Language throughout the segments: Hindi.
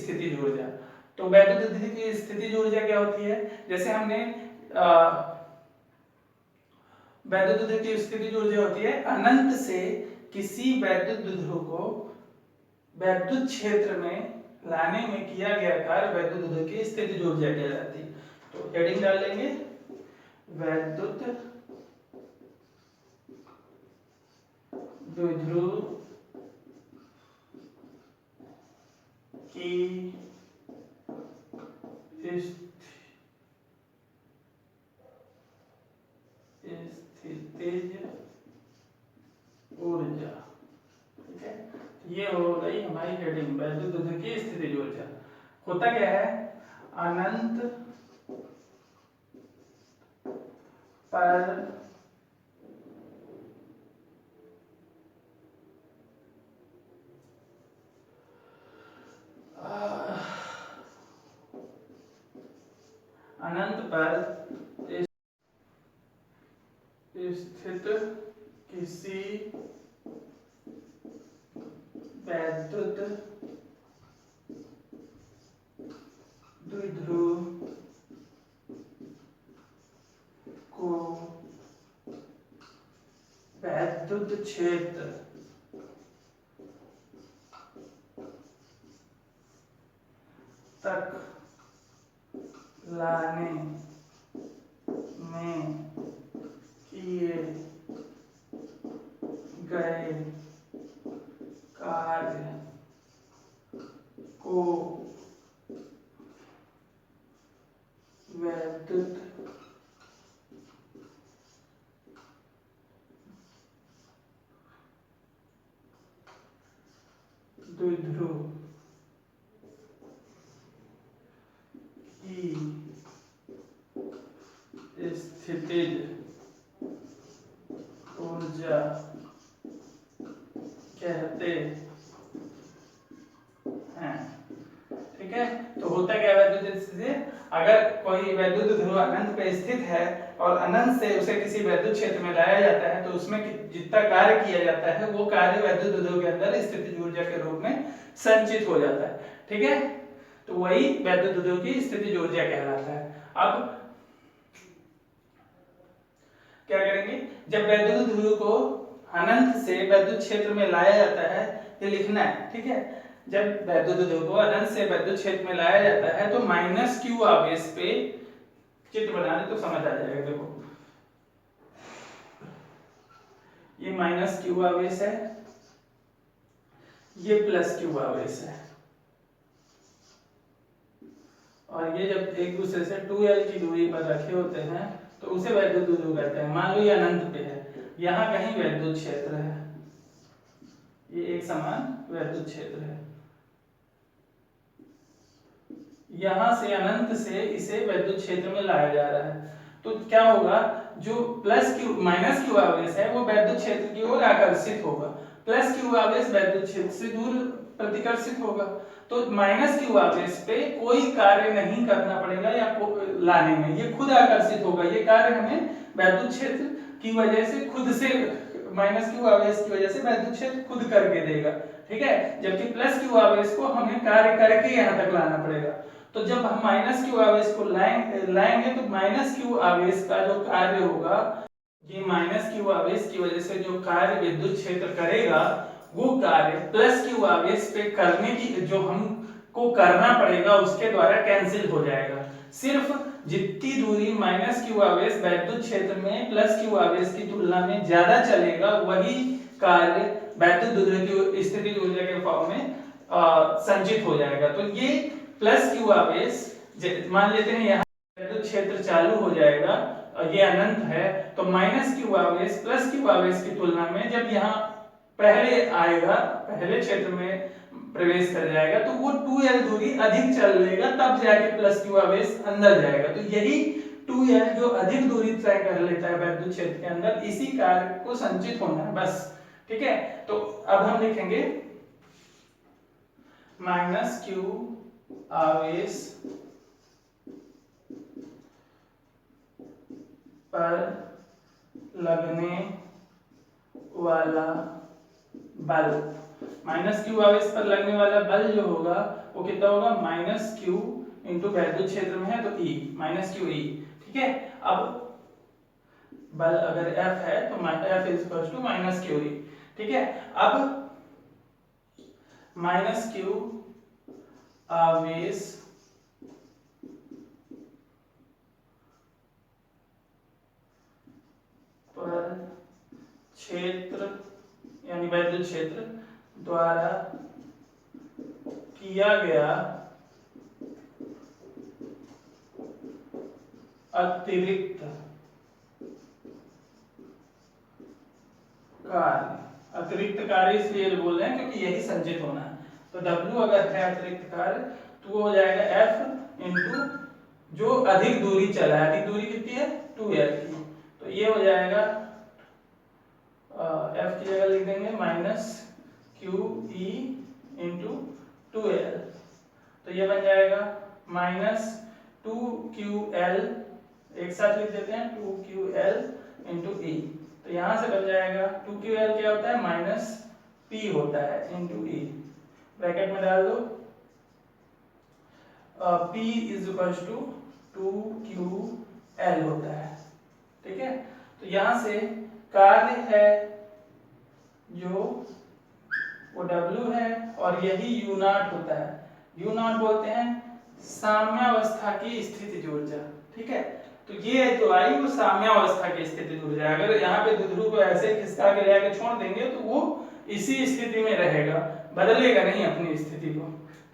स्थितिज ऊर्जा। तो वैद्युत उद्युत की स्थितिज ऊर्जा क्या होती है, जैसे हमने वैद्युत उद्युत की स्थितिज ऊर्जा होती है अनंत से किसी वैद्युत विद्युत को वैद्युत क्षेत्र में लाने में किया गया कार्य वैद्युत विद्युत की स्थितिज ऊर्जा कहलाती है। तो हेडिंग डाल लेंगे वैद्युत विद्युत की स्थितिज ऊर्जा। ठीक है, ये हो गई हमारी हेडिंग वैद्युत विद्युत की स्थितिज ऊर्जा। होता क्या है, अनंत पर अनंत पर स्थित किसी वैद्युत द्विध्रुव को वैद्युत क्षेत्र तक लाने में किए गए कार्य को वैद्युत द्विध्रुव की स्थितिज ऊर्जा कहते हैं। ठीक है, तो होता क्या वैद्युत से, अगर कोई वैद्युत ध्रुव अनंत पे स्थित है और अनंत से उसे किसी वैद्युत क्षेत्र में लाया जाता है तो उसमें जितना कार्य किया जाता है वो कार्य वैद्युत ध्रुव के अंदर स्थितिज ऊर्जा के रूप में संचित हो जाता है। ठीक है, तो वही वैद्युत ध्रुव की स्थितिज ऊर्जा कहलाता है। अब क्या करेंगे, जब वैद्युत ध्रुव को अनंत से वैद्युत क्षेत्र में लाया जाता है, ये लिखना है। ठीक है, जब वैद्युत ध्रुव को अनंत से वैद्युत क्षेत्र में लाया जाता है तो माइनस क्यू आवेश पे चित्र बनाने तो समझ आ जाएगा। देखो ये माइनस क्यू आवेश है, ये प्लस क्यू आवेश है, और ये जब एक दूसरे से 2l की दूरी पर रखे होते हैं तो उसे वैद्युत ध्रुव कहते हैं। मान लो ये अनंत पे है, यहाँ कहीं वैद्युत क्षेत्र है, ये एक समान वैद्युत क्षेत्र है, यहां से अनंत से इसे वैद्युत क्षेत्र में लाया जा रहा है। तो क्या होगा, जो प्लस क्यू माइनस क्यू आवेश है वो वैद्युत क्षेत्र की ओर आकर्षित होगा, प्लस क्यू आवेश वैद्युत क्षेत्र से दूर प्रतिकर्षित होगा। तो माइनस क्यू आवेश पे कोई कार्य नहीं करना पड़ेगा या लाने में, ये खुद आकर्षित होगा। ये कार्य हमें वैद्युत क्षेत्र की वजह से खुद से, माइनस क्यू आवेश की वजह से वैद्युत क्षेत्र खुद करके देगा। ठीक है, जबकि प्लस क्यू आवेश को हमें कार्य करके यहाँ तक लाना पड़ेगा। तो जब हम माइनस क्यू आवेश को लाएंगे तो माइनस क्यू आवेश का जो कार्य होगा, ये माइनस क्यू आवेश की वजह से जो कार्य विद्युत क्षेत्र करेगा वो कार्य प्लस क्यू आवेश पे करने की जो हमको करना पड़ेगा उसके द्वारा कैंसिल हो जाएगा। सिर्फ जितनी दूरी माइनस क्यू आवेश वैद्युत क्षेत्र में प्लस क्यू आवेश की तुलना में ज्यादा चलेगा वही कार्य वैद्युत विद्युत की स्थितिज ऊर्जा के फॉर्म में संचित हो जाएगा। तो ये प्लस क्यू आवेश, मान लेते हैं यहाँ वैद्युत क्षेत्र चालू हो जाएगा और ये अनंत है, तो माइनस क्यू आवेश प्लस क्यू आवेश की तुलना में जब यहाँ पहले आएगा, पहले क्षेत्र में प्रवेश कर जाएगा तो वो 2l दूरी अधिक चल लेगा, तब जाके प्लस क्यू आवेश अंदर जाएगा। तो यही 2l जो अधिक दूरी तय कर लेता है वैद्युत क्षेत्र के अंदर, इसी कार्य को संचित होना है बस। ठीक है, तो अब हम लिखेंगे माइनस क्यू आवेश पर लगने वाला बल, माइनस क्यू आवेश पर लगने वाला बल जो होगा वो कितना होगा, माइनस क्यू इंटू वैद्युत क्षेत्र में है तो E, माइनस क्यू ई। ठीक है, अब बल अगर F है तो F is equal to minus Q E. ठीक है, अब माइनस क्यू आवेश पर क्षेत्र यानी वैद्युत क्षेत्र द्वारा किया गया अतिरिक्त कार्य, अतिरिक्त कार्य इसलिए बोल रहे हैं क्योंकि यही संचित होना है। तो W अगर है अतिरिक्त कार्य तो वो हो जाएगा F इंटू जो अधिक दूरी चला है, अधिक दूरी कितनी है 2L की, तो ये हो जाएगा F की जगह लिख देंगे minus Q E into 2L, तो ये बन जाएगा माइनस 2QL, एक साथ लिख देते हैं 2QL इंटू ई, तो यहां से बन जाएगा 2QL क्या होता है माइनस P होता है इंटू ई, ब्रैकेट में डाल दो P is equal to 2QL होता है। ठीक है, तो यहां से कार्य है जो वो W है और यही U नॉट होता है, U नॉट बोलते हैं साम्यावस्था की स्थितिज ऊर्जा। ठीक है, तो ये जो आई वो साम्यावस्था की स्थितिज ऊर्जा, अगर यहाँ पे द्विध्रुव को ऐसे खिसका के ले छोड़ देंगे तो वो इसी स्थिति में रहेगा, बदलेगा नहीं अपनी स्थिति को।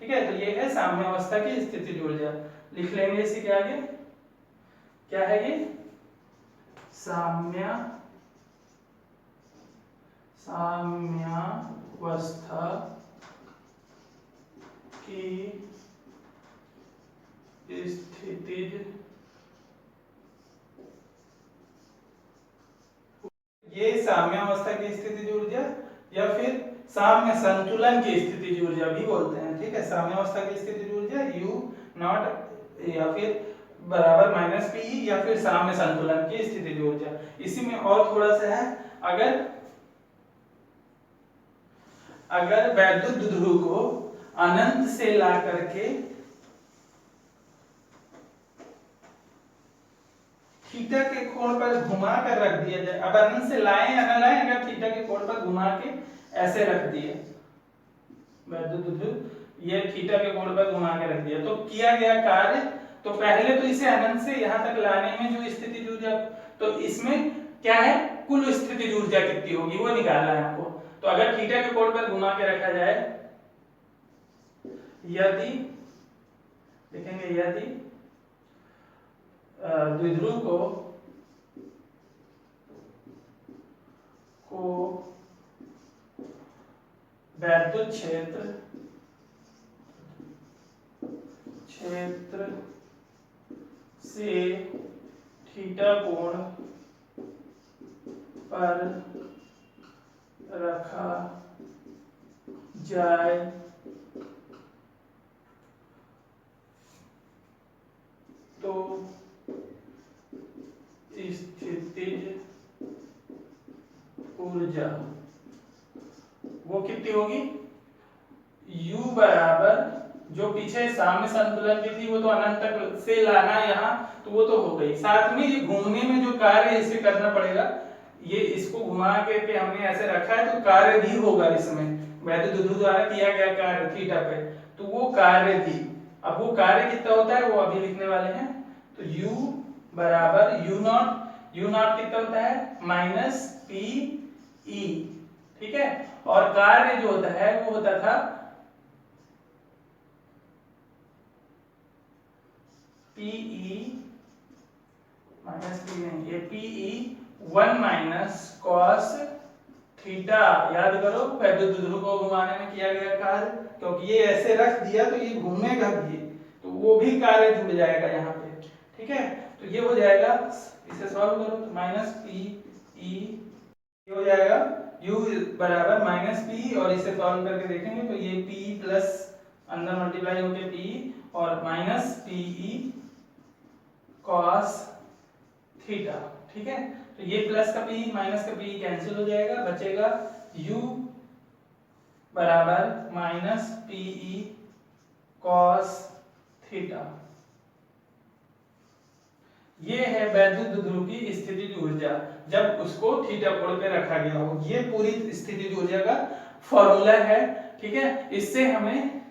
ठीक है, तो ये है साम्यावस्था की स्थितिज ऊर्जा, लिख लेंगे इसी के आगे, क्या है ये साम्यावस्था की स्थितिज, ये साम्यावस्था की स्थितिज ऊर्जा या फिर साम्य संतुलन की स्थितिज ऊर्जा भी बोलते हैं। ठीक है, साम्यावस्था की स्थितिज ऊर्जा U नॉट या फिर बराबर माइनस पी या फिर साम्य संतुलन की स्थितिज ऊर्जा। इसी में और थोड़ा सा है, अगर वैद्युत द्विध्रुव को अनंत से ला करके थीटा के कोण पर घुमा कर रख दिया जाए, अब अनंत से लाएं या ना लाएं, अगर थीटा के कोण पर घुमा के ऐसे रख दिए वैद्युत द्विध्रुव, ये थीटा के कोण पर घुमा के रख दिया, तो किया गया कार्य, तो पहले तो इसे अनंत से यहां तक लाने में जो स्थितिज ऊर्जा, तो इसमें क्या है कुल स्थितिज ऊर्जा कितनी होगी वो निकालना है आपको। तो अगर थीटा के कोण पर घुमा के रखा जाए, यदि देखेंगे यदि द्विध्रुव को वैद्युत क्षेत्र से थीटा कोण पर रखा जाए तो स्थितिज ऊर्जा वो कितनी होगी, U बराबर जो पीछे साम्य संतुलन की थी वो तो अनंत तक से लाना यहाँ, तो वो तो हो गई, साथ में ये घूमने में जो कार्य इसे करना पड़ेगा, ये इसको घुमा के हमने ऐसे रखा है तो कार्य भी होगा इसमें, वैद्युत द्विध्रुव द्वारा किया गया कार्य थीटा पे, तो वो कार्य भी, अब वो कार्य कितना होता है वो अभी लिखने वाले हैं। तो U बराबर U नॉट कितना होता है माइनस पी ई। ठीक है, और कार्य जो होता है वो होता था पीई माइनस पी नहीं, ये पीई 1 माइनस कॉस थीटा, याद करो वैद्युत द्विध्रुव को घुमाने में किया गया कार्य, क्योंकि ये ऐसे रख दिया तो ये घूमेगा भी, तो वो भी कार्य जुड़ जाएगा यहाँ पे। ठीक है, तो ये हो जाएगा, इसे सॉल्व करो तो माइनस पी ई, ये हो जाएगा U बराबर माइनस पी, और इसे सॉल्व करके देखेंगे तो ये P प्लस अंदर मल्टीप्लाई होके P और माइनस PE cos थीटा। ठीक है, तो ये प्लस का P माइनस का P कैंसिल हो जाएगा, बचेगा U बराबर माइनस पीई कॉस थीटा। ये है वैद्युत ध्रुव की स्थितिज ऊर्जा जब उसको थीटा कोण पे रखा गया हो। ये पूरी स्थितिज ऊर्जा का फॉर्मूला है, ठीक है। इससे हमें